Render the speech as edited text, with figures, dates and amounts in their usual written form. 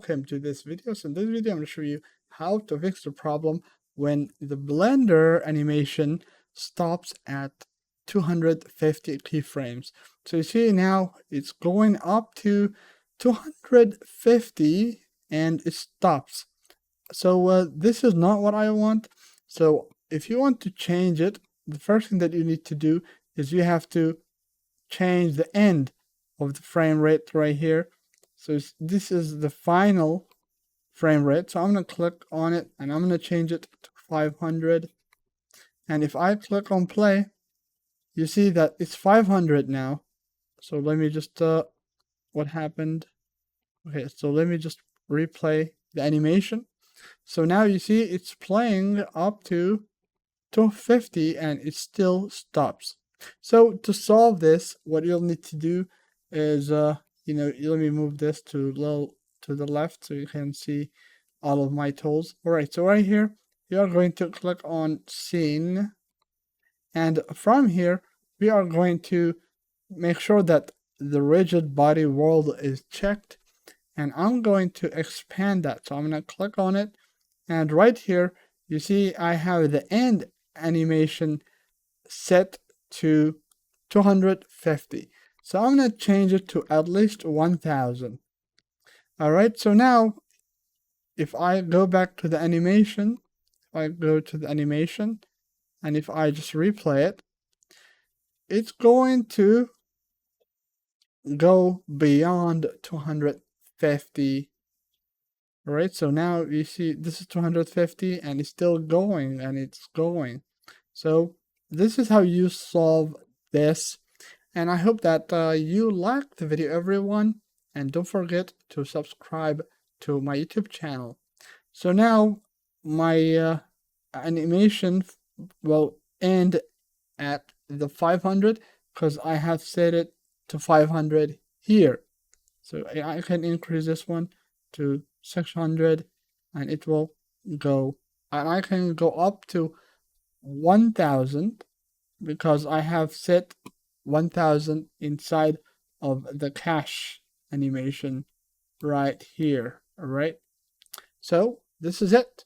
welcome to this video. So in this video I'm going to show you how to fix the problem when the Blender animation stops at 250 keyframes. So you see now it's going up to 250 and it stops. So this is not what I want. So if you want to change it, the first thing that you need to do is you have to change the end of the frame rate right here. So this is the final frame rate. So I'm going to click on it and I'm going to change it to 500. And if I click on play, you see that it's 500 now. So let me just, what happened? Okay, so let me just replay the animation. So now you see it's playing up to 250 and it still stops. So to solve this, what you'll need to do is, let me move this to the left so you can see all of my tools. All right, so right here, you are going to click on Scene. And from here, we are going to make sure that the rigid body world is checked. And I'm going to expand that. So I'm going to click on it. And right here, you see I have the end animation set to 250. So I'm going to change it to at least 1000. Alright, so now if I go back to the animation, and if I just replay it, it's going to go beyond 250. Alright, so now you see this is 250 and it's still going and it's going. So this is how you solve this, and I hope that you liked the video, everyone, and don't forget to subscribe to my YouTube channel. So now my animation will end at the 500 because I have set it to 500 here. So I can increase this one to 600 and it will go, and I can go up to 1000 because I have set 1000 inside of the cache animation right here. All right, so this is it.